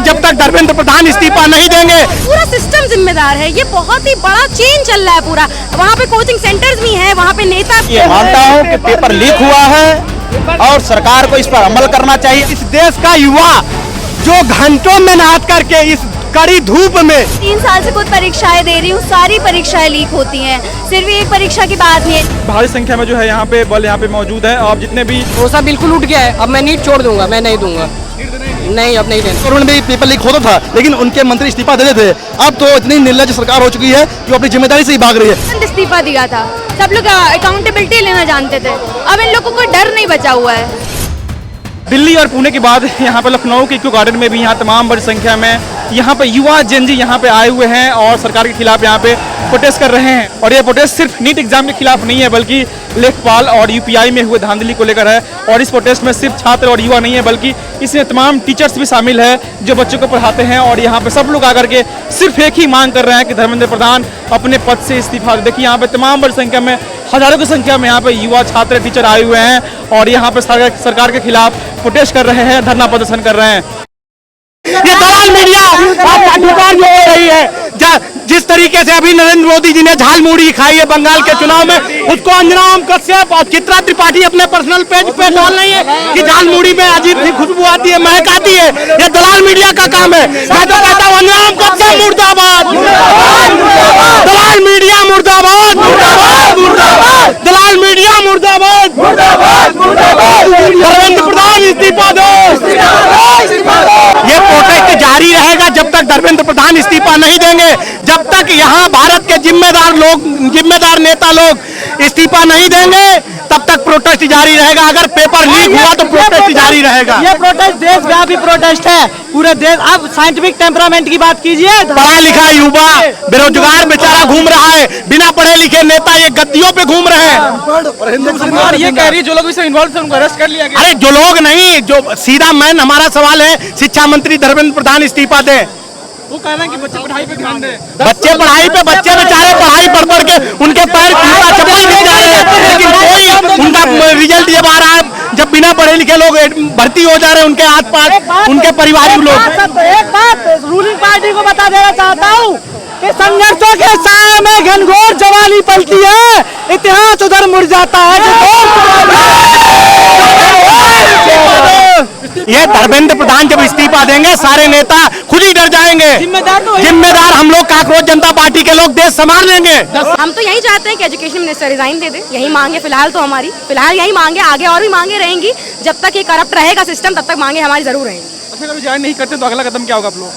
जब तक धर्मेंद्र प्रधान इस्तीफा नहीं देंगे। पूरा सिस्टम जिम्मेदार है, ये बहुत ही बड़ा चेन चल रहा है पूरा। वहाँ पे कोचिंग सेंटर्स भी हैं, वहाँ पे नेता। ये मानता हूँ कि पेपर लीक हुआ है और सरकार को इस पर अमल करना चाहिए। इस देश का युवा जो घंटों मेहनत करके इस कड़ी धूप में 3 साल से खुद परीक्षाएं दे रही हूँ, सारी परीक्षाएं लीक होती हैं, सिर्फ एक परीक्षा की बात नहीं है। भारी संख्या में जो है यहाँ पे बल यहाँ पे मौजूद है और जितने भी भरोसा बिल्कुल उठ गया है। अब मैं नीट छोड़ दूंगा, मैं नहीं दूंगा, नहीं अब नहीं देना। उन्होंने भी पेपर लीक होता था लेकिन उनके मंत्री इस्तीफा देते थे। अब तो इतनी निर्लज सरकार हो चुकी है कि वो अपनी जिम्मेदारी से ही भाग रही है। इस्तीफा दिया था, सब लोग अकाउंटेबिलिटी लेना जानते थे, अब इन लोगों को डर नहीं बचा हुआ है। दिल्ली और पुणे के बाद यहाँ पे लखनऊ के इको गार्डन में भी यहाँ तमाम बड़ी संख्या में यहाँ पे युवा जेन जी यहाँ पे आए हुए हैं और सरकार के खिलाफ यहाँ पे प्रोटेस्ट कर रहे हैं। और ये प्रोटेस्ट सिर्फ नीट एग्जाम के खिलाफ नहीं है बल्कि लेखपाल और यूपीआई में हुए धांधली को लेकर है। और इस प्रोटेस्ट में सिर्फ छात्र और युवा नहीं है बल्कि इसमें तमाम टीचर्स भी शामिल है जो बच्चों को पढ़ाते हैं। और यहाँ पे सब लोग आकर के सिर्फ एक ही मांग कर रहे हैं कि धर्मेंद्र प्रधान अपने पद से इस्तीफा। देखिए यहाँ पे तमाम बड़ी संख्या में, हजारों की संख्या में यहाँ पे युवा छात्र टीचर आए हुए हैं और यहाँ पे सरकार के खिलाफ प्रोटेस्ट कर रहे हैं, धरना प्रदर्शन कर रहे हैं। ये दलाल मीडिया पाठ्यक्रम जो हो रही है, जिस तरीके से अभी नरेंद्र मोदी जी ने झालमुड़ी खाई है बंगाल के चुनाव में, उसको अंजनाम कश्यप और चित्रा त्रिपाठी अपने पर्सनल पेज पे डाल रही है कि झालमुड़ी में अजीब सी खुशबू आती है, महक आती है। ये दलाल मीडिया का काम है। मैं तो कहता हूँ अंजनाम कश्यप मुर्दाबाद, दलाल मीडिया मुर्दाबाद, दलाल मीडिया मुर्दाबाद, धर्मेंद्र प्रधान इस्तीफा दो। ये प्रोटेस्ट जारी रहेगा जब तक धर्मेंद्र प्रधान इस्तीफा नहीं देंगे, जब तक यहाँ भारत के जिम्मेदार नेता लोग इस्तीफा नहीं देंगे तब तक प्रोटेस्ट जारी रहेगा। अगर पेपर लीक हुआ तो प्रोटेस्ट जारी रहेगा। ये प्रोटेस्ट देशव्यापी प्रोटेस्ट है, पूरे देश। अब साइंटिफिक टेम्परामेंट की बात कीजिए। पढ़ा लिखा युवा बेरोजगार बेचारा घूम रहा है, बिना पढ़े लिखे नेता ये गद्दियों पे घूम रहे हैं। और ये कह रही है जो लोग इसमें इन्वॉल्व थे उनको अरेस्ट कर लिया गया। अरे जो लोग नहीं, जो सीधा मैन हमारा सवाल है, शिक्षा मंत्री धर्मेंद्र प्रधान इस्तीफा दें। वो कह रहे हैं कि बच्चे पढ़ाई पे ध्यान दें। बच्चे बेचारे पढ़ाई पढ़ के उनके पैर जूता चप्पल मिल जा रहे हैं, लेकिन कोई उनका रिजल्ट जब आ रहा है, जब बिना पढ़े लिखे लोग भर्ती हो जा रहे हैं, उनके आसपास उनके परिवारिक लोग। एक बात रूलिंग पार्टी को बता देना चाहता हूँ कि संघर्षों के साए में घनघोर जवानी पलती है, इतिहास उधर मुड़ जाता है। ये धर्मेंद्र प्रधान जब इस्तीफा देंगे सारे नेता खुद ही डर जाएंगे। जिम्मेदार हम लोग कांग्रेस जनता पार्टी के लोग देश संभाल लेंगे। हम तो यही चाहते हैं कि एजुकेशन मिनिस्टर रिजाइन दे दे, यही मांगे फिलहाल तो हमारी, फिलहाल यही मांगे, आगे और भी मांगे रहेंगी। जब तक ये करप्ट रहेगा सिस्टम तब तक मांगे हमारी जरूर रहेंगी। अच्छा, अगर रिजाइन नहीं करते तो अगला कदम क्या होगा आप लोग?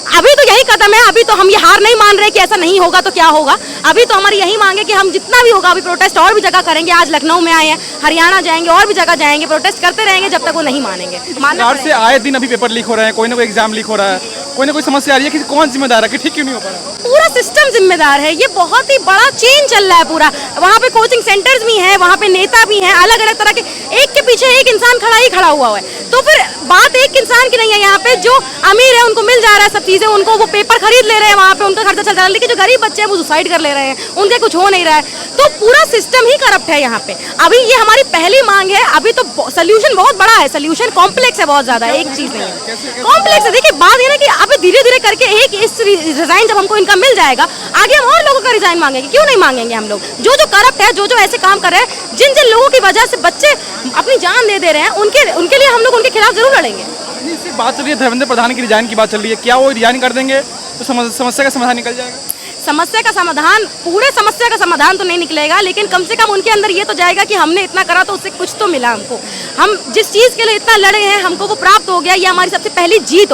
अभी तो यही कदम है, अभी तो हम ये हार नहीं मान रहे कि ऐसा नहीं होगा तो क्या होगा। अभी तो हमारी यही मांग है कि हम जितना भी होगा अभी प्रोटेस्ट और भी जगह करेंगे। आज लखनऊ में आए हैं, हरियाणा जाएंगे, और भी जगह जाएंगे, प्रोटेस्ट करते रहेंगे जब तक वो नहीं मानेंगे। सरकार से आए दिन अभी पेपर लीक हो रहे हैं, कोई ना कोई एग्जाम लीक हो रहा है, कोई ना कोई समस्या आ रही है कि कौन जिम्मेदार है कि ठीक क्यों नहीं हो पा रहा? पूरा सिस्टम जिम्मेदार है, ये बहुत ही बड़ा चेन चल रहा है पूरा। वहाँ पे कोचिंग सेंटर्स भी हैं, वहाँ पे नेता भी हैं, अलग अलग तरह के, एक के पीछे एक इंसान खड़ा हुआ है। तो फिर बात एक इंसान की नहीं है, यहाँ पे जो अमीर है उनको मिल जा रहा है सब चीजें, उनको वो पेपर खरीद ले रहे हैं, वहाँ पे उनका खर्चा चल रहा है, लेकिन जो गरीब बच्चे हैं वो सुसाइड कर ले रहे हैं, उनके कुछ हो नहीं रहा है। तो पूरा सिस्टम ही करप्ट है यहाँ पे। अभी ये हमारी पहली मांग है, अभी तो सोल्यूशन बहुत बड़ा है, सोल्यूशन कॉम्प्लेक्स है बहुत ज्यादा, एक चीज नहीं है, कॉम्प्लेक्स है। देखिए बात ये ना कि अभी धीरे धीरे करके एक इस रिजाइन जब हमको इनका मिल जाएगा, आगे हम और लोगों का रिजाइन मांगेंगे। क्यों नहीं मांगेंगे हम लोग? जो करप्ट है, जो ऐसे काम कर रहे हैं, जिन जिन लोगों की वजह से बच्चे अपनी जान दे रहे हैं, उनके लिए हम लोग उनके खिलाफ जरूर लड़ेंगे। बात चल रही है धर्मेंद्र प्रधान की रिजाइन की बात चल रही है, क्या वो रिजाइन कर देंगे तो समस्या का समाधान निकल जाएगा? समस्या का समाधान, पूरे समस्या का समाधान तो नहीं निकलेगा, लेकिन कम से कम उनके अंदर ये तो जाएगा कि हमने इतना करा तो उससे कुछ तो मिला हमको। हम जिस चीज़ के लिए इतना लड़े हैं हमको वो प्राप्त हो गया, ये हमारी सबसे पहली जीत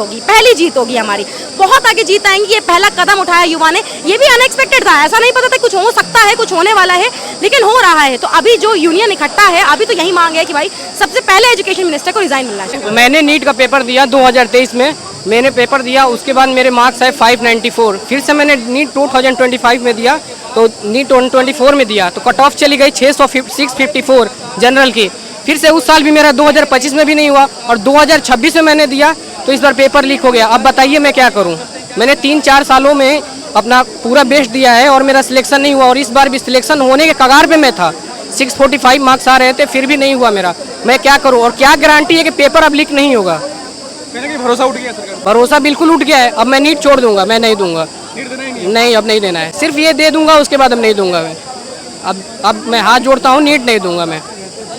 होगी हमारी। बहुत आगे जीत आएंगी, ये पहला कदम उठाया युवा ने, ये भी अनएक्सपेक्टेड था, ऐसा नहीं पता था कुछ हो सकता है, कुछ होने वाला है, लेकिन हो रहा है। तो अभी जो यूनियन इकट्ठा है, अभी तो यही मांग है कि भाई सबसे पहले एजुकेशन मिनिस्टर को रिजाइन मिलना चाहिए। मैंने नीट का पेपर दिया 2023 में, मैंने पेपर दिया, उसके बाद मेरे मार्क्स आए 594। फिर से मैंने नीट 2025 में दिया, तो नीट 2024 में दिया तो कट ऑफ चली गई 654 जनरल की। फिर से उस साल भी मेरा 2025 में भी नहीं हुआ और 2026 में मैंने दिया तो इस बार पेपर लीक हो गया। अब बताइए मैं क्या करूं? मैंने 3-4 सालों में अपना पूरा बेस्ट दिया है और मेरा सिलेक्शन नहीं हुआ, और इस बार भी सिलेक्शन होने के कगार पे मैं था। 645 मार्क्स आ रहे थे, फिर भी नहीं हुआ मेरा। मैं क्या करूं? और क्या गारंटी है कि पेपर अब लीक नहीं होगा? कहीं ना कहीं भरोसा उठ गया सरकार भरोसा बिल्कुल उठ गया है। अब मैं नीट छोड़ दूंगा, मैं नहीं दूंगा, नीट देना ही नहीं नहीं अब नहीं देना है, सिर्फ ये दे दूंगा, उसके बाद अब नहीं दूंगा मैं। अब मैं हाथ जोड़ता हूँ, नीट नहीं दूंगा मैं।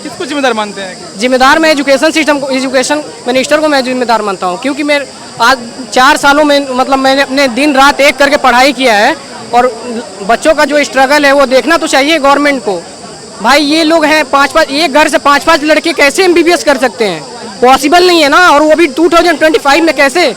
किसको जिम्मेदार मानते हैं? जिम्मेदार मैं एजुकेशन सिस्टम को, एजुकेशन मिनिस्टर को मैं जिम्मेदार मानता हूँ, क्योंकि मैं आज 4 सालों में मतलब मैंने अपने दिन रात एक करके पढ़ाई किया है, और बच्चों का जो स्ट्रगल है वो देखना तो चाहिए गवर्नमेंट को। भाई ये लोग हैं 5-5, एक घर से 5-5 लड़के कैसे MBBS कर सकते हैं? पॉसिबल नहीं है ना, और वो भी 2025 में कैसे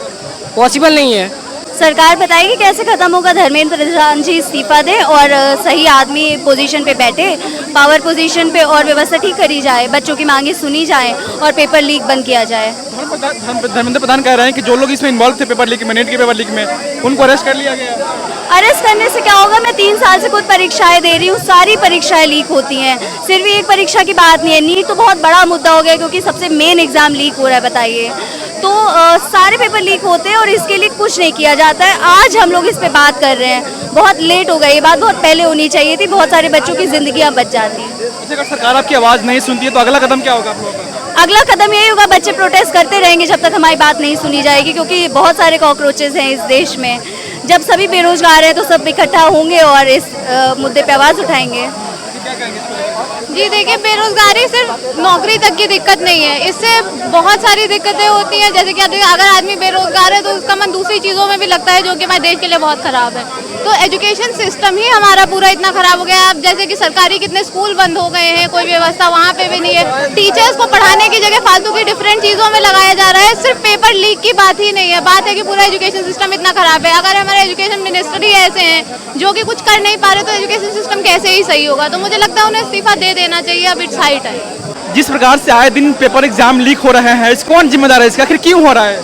पॉसिबल नहीं है। सरकार बताएगी कैसे खत्म होगा, धर्मेंद्र प्रधान जी इस्तीफा दे और सही आदमी पोजीशन पे बैठे, पावर पोजीशन पे, और व्यवस्था ठीक करी जाए, बच्चों की मांगे सुनी जाए और पेपर लीक बंद किया जाए। धर्मेंद्र प्रधान कह रहे हैं कि जो लोग इसमें इन्वॉल्व थे पेपर लीक में, नीट के पेपर लीक में, उनको अरेस्ट कर लिया गया। अरेस्ट करने से क्या होगा? मैं 3 साल से खुद परीक्षाएं दे रही हूँ, सारी परीक्षाएं लीक होती हैं, सिर्फ एक परीक्षा की बात नहीं है। नीट तो बहुत बड़ा मुद्दा हो गया क्योंकि सबसे मेन एग्जाम लीक हो रहा है, बताइए। तो सारे पेपर लीक होते हैं और इसके लिए कुछ नहीं किया जाता है। आज हम लोग इस पे बात कर रहे हैं, बहुत लेट हो गई, ये बात बहुत पहले होनी चाहिए थी, बहुत सारे बच्चों की जिंदगियां बच जाती हैं। अगर सरकार आपकी आवाज़ नहीं सुनती है तो अगला कदम क्या होगा आप लोगों का? अगला कदम यही होगा, बच्चे प्रोटेस्ट करते रहेंगे जब तक हमारी बात नहीं सुनी जाएगी, क्योंकि बहुत सारे कॉकरोचेस हैं इस देश में। जब सभी बेरोजगार हैं तो सब इकट्ठा होंगे और इस मुद्दे पे आवाज़ उठाएंगे। जी देखिए, बेरोजगारी सिर्फ नौकरी तक की दिक्कत नहीं है, इससे बहुत सारी दिक्कतें होती हैं। जैसे कि अगर आदमी बेरोजगार है तो उसका मन दूसरी चीज़ों में भी लगता है, जो कि हमारे देश के लिए बहुत ख़राब है। तो एजुकेशन सिस्टम ही हमारा पूरा इतना ख़राब हो गया है। अब जैसे कि सरकारी कितने स्कूल बंद हो गए हैं, कोई व्यवस्था वहाँ पे भी नहीं है। टीचर्स को पढ़ाने की जगह फालतू की डिफरेंट चीज़ों में लगाया जा रहा है। सिर्फ पेपर लीक की बात ही नहीं है, बात है कि पूरा एजुकेशन सिस्टम इतना ख़राब है। अगर हमारे एजुकेशन मिनिस्टर ही ऐसे हैं जो कि कुछ कर नहीं पा रहे, तो एजुकेशन सिस्टम कैसे ही सही होगा? तो मुझे लगता है उन्हें इस्तीफा दे देना चाहिए, अब इट्स हाई टाइम। जिस प्रकार से आए दिन पेपर एग्जाम लीक हो रहे हैं, इस कौन जिम्मेदार है? इसका आखिर क्यों हो रहा है?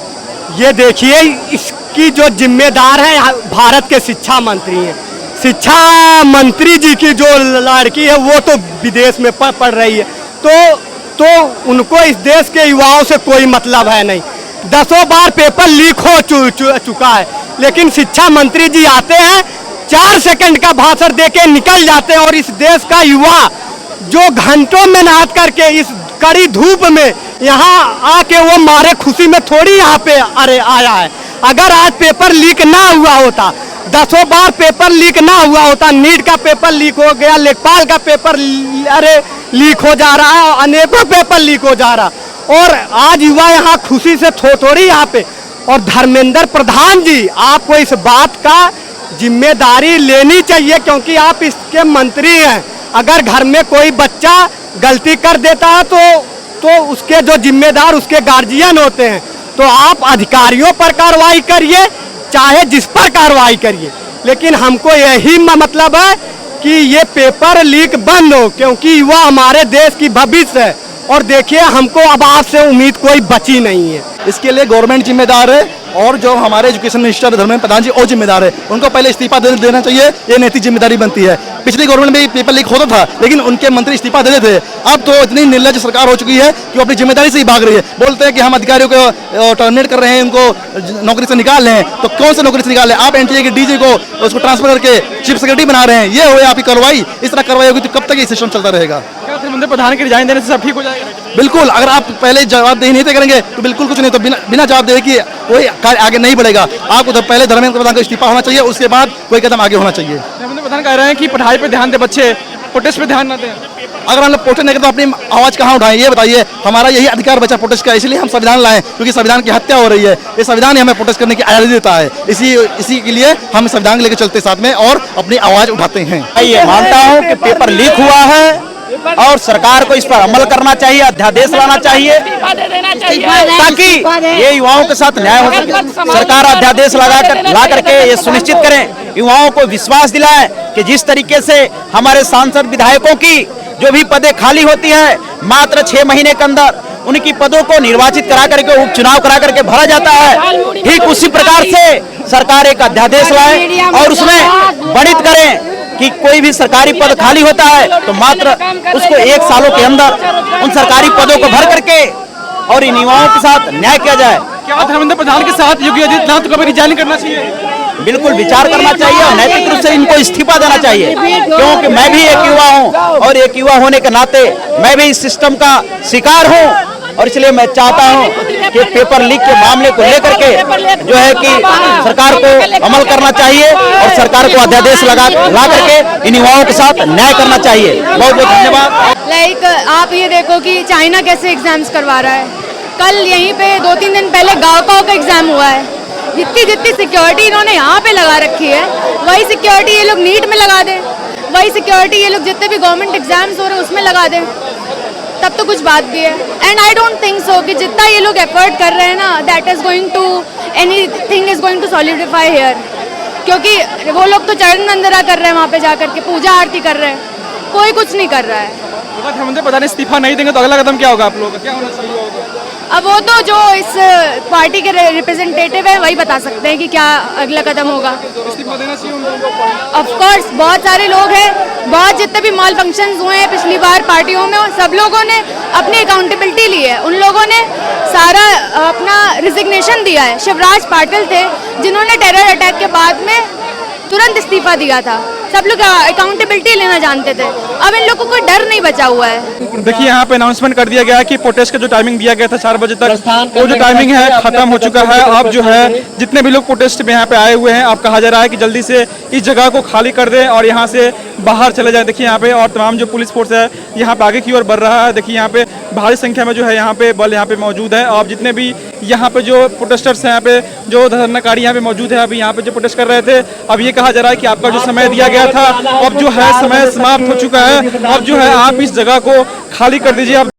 ये देखिए, इसकी जो जिम्मेदार है भारत के शिक्षा मंत्री हैं। शिक्षा मंत्री जी की जो लड़की है वो तो विदेश में पढ़ रही है, तो उनको इस देश के युवाओं से कोई मतलब है नहीं। 10 बार पेपर लीक हो चुका है, लेकिन शिक्षा मंत्री जी आते हैं, 4 सेकंड का भाषण देके निकल जाते हैं, और इस देश का युवा जो घंटों मेहनत करके इस कड़ी धूप में यहाँ आके वो मारे खुशी में थोड़ी यहाँ पे आया है। अगर आज पेपर लीक ना हुआ होता, 10 बार पेपर लीक ना हुआ होता, नीट का पेपर लीक हो गया, लेखपाल का पेपर लीक हो जा रहा है, अनेकों पेपर लीक हो जा रहा, और आज युवा यहाँ खुशी से थोड़ी यहाँ पे। और धर्मेंद्र प्रधान जी, आपको इस बात का जिम्मेदारी लेनी चाहिए, क्योंकि आप इसके मंत्री हैं। अगर घर में कोई बच्चा गलती कर देता है तो उसके जो जिम्मेदार उसके गार्जियन होते हैं, तो आप अधिकारियों पर कार्रवाई करिए, चाहे जिस पर कार्रवाई करिए, लेकिन हमको यही मतलब है कि ये पेपर लीक बंद हो, क्योंकि युवा हमारे देश की भविष्य है। और देखिए, हमको अब आपसे उम्मीद कोई बची नहीं है। इसके लिए गवर्नमेंट जिम्मेदार है, और जो हमारे एजुकेशन मिनिस्टर धर्मेंद्र प्रधान जी और जिम्मेदार है, उनको पहले इस्तीफा देना चाहिए, ये नैतिक जिम्मेदारी बनती है। पिछली गवर्नमेंट में पेपर लीक होता था, लेकिन उनके मंत्री इस्तीफा देते थे। अब तो इतनी निर्लज सरकार हो चुकी है कि वो अपनी जिम्मेदारी से ही भाग रही है। बोलते हैं कि हम अधिकारियों को टर्मिनेट कर रहे हैं, उनको नौकरी से निकाल रहे हैं, तो कौन से नौकरी से निकाल रहे हैं? आप एनटीए के डीजी को उसको ट्रांसफर करके चीफ सेक्रेटरी बना रहे हैं, ये हुई आपकी कार्रवाई। इस तरह कार्रवाई होगी तो कब तक ये सिस्टम चलता रहेगा? क्या धर्मेंद्र प्रधान के रिजाइन देने से सब ठीक हो जाएगा? बिल्कुल, अगर आप पहले जवाबदेही नहीं करेंगे तो बिल्कुल कुछ नहीं, तो बिना जवाबदेही की कोई कार्य आगे नहीं बढ़ेगा। आपको तो पहले धर्मेंद्र प्रधान का इस्तीफा होना चाहिए, उसके बाद कोई कदम आगे होना चाहिए। धर्मेंद्र प्रधान कह रहे हैं कि पढ़ाई पे ध्यान दे, बच्चे प्रोटेस्ट पे ध्यान न दें। अगर हम लोग प्रोटेस्ट नहीं करते तो अपनी आवाज कहाँ उठाएं? ये बताइए। हमारा यही अधिकार बचा प्रोटेस्ट का, इसलिए हम संविधान लाए, क्योंकि संविधान की हत्या हो रही है। ये संविधान ही हमें प्रोटेस्ट करने की आज़ादी देता है, इसी के लिए हम संविधान लेकर चलते साथ में और अपनी आवाज उठाते हैं। ये मानता हूँ कि पेपर लीक हुआ है और सरकार को इस पर अमल करना चाहिए, अध्यादेश लाना चाहिए, ताकि ये युवाओं के साथ न्याय हो सके। सरकार अध्यादेश ला करके ये सुनिश्चित करें, युवाओं को विश्वास दिलाएं कि जिस तरीके से हमारे सांसद विधायकों की जो भी पदें खाली होती हैं, मात्र 6 महीने के अंदर उनकी पदों को निर्वाचित करा करके, उपचुनाव करा करके भरा जाता है। ठीक उसी प्रकार से सरकार एक अध्यादेश लाए और उसमें वर्णित करें कि कोई भी सरकारी पद खाली होता है तो मात्र उसको 1 सालों के अंदर उन सरकारी पदों को भर करके और इन युवाओं के साथ न्याय किया जाए। क्या धर्मेंद्र प्रधान के साथ योगी आदित्यनाथ को कभी रिजाइन करना चाहिए? बिल्कुल विचार करना चाहिए और नैतिक रूप से इनको इस्तीफा देना चाहिए, क्योंकि मैं भी एक युवा हूं और एक युवा होने के नाते मैं भी इस सिस्टम का शिकार हूं और इसलिए मैं चाहता हूं कि पेपर लीक के मामले को लेकर के जो है कि सरकार को अमल करना चाहिए और सरकार को अध्यादेश ला करके इन युवाओं के साथ न्याय करना चाहिए। बहुत बहुत धन्यवाद। लाइक आप ये देखो कि चाइना कैसे एग्जाम्स करवा रहा है। कल यहीं पे 2-3 दिन पहले गाँव का एग्जाम हुआ है। जितनी सिक्योरिटी इन्होंने यहाँ पे लगा रखी है, वही सिक्योरिटी ये लोग नीट में लगा दें, वही सिक्योरिटी ये लोग जितने भी गवर्नमेंट एग्जाम्स हो रहे हैं उसमें लगा दें, तब तो कुछ बात भी है। And I don't think so कि जितना ये लोग एफर्ट कर रहे हैं ना, that is going to anything is going to solidify here, क्योंकि वो लोग तो चरण वंदना कर रहे हैं, वहाँ पे जा करके पूजा आरती कर रहे हैं, कोई कुछ नहीं कर रहा है। मुझे पता नहीं इस्तीफा नहीं देंगे तो अगला कदम क्या होगा आप लोगों का, क्या होना चाहिए होगा? अब वो तो जो इस पार्टी के रिप्रेजेंटेटिव है वही बता सकते हैं कि क्या अगला कदम होगा। इस्तीफा देना चाहिए उनको? ऑफ कोर्स बहुत सारे लोग हैं, बहुत जितने भी मॉल फंक्शंस हुए हैं पिछली बार पार्टियों में, सब लोगों ने अपनी अकाउंटेबिलिटी ली है। उन लोगों ने सारा अपना रिजिग्नेशन दिया है। शिवराज पाटिल थे जिन्होंने टेरर अटैक के बाद में तुरंत इस्तीफा दिया था। सब लोग अकाउंटेबिलिटी लेना जानते थे। अब इन लोगों को डर नहीं बचा हुआ है। देखिए यहाँ पे अनाउंसमेंट कर दिया गया है कि प्रोटेस्ट का जो टाइमिंग दिया गया था 4 बजे तक, वो जो टाइमिंग है खत्म हो चुका है। अब जो है जितने भी लोग प्रोटेस्ट में यहाँ पे आए हुए हैं, अब कहा जा रहा है कि जल्दी से इस जगह को खाली कर दें और यहाँ से बाहर चले जाएं। देखिए यहाँ पे और तमाम जो पुलिस फोर्स है यहाँ पे आगे की ओर बढ़ रहा है। देखिए यहाँ पे भारी संख्या में जो है यहाँ पे बल यहाँ पे मौजूद है। और जितने भी यहाँ पे जो प्रोटेस्टर्स हैं, यहाँ पे जो धरनाकारी यहाँ पे मौजूद है, अभी यहाँ पे जो प्रोटेस्ट कर रहे थे, अब ये कहा जा रहा है कि आपका जो समय दिया गया था अब जो है समय समाप्त हो चुका है। अब जो है आप इस जगह को खाली कर दीजिए। आप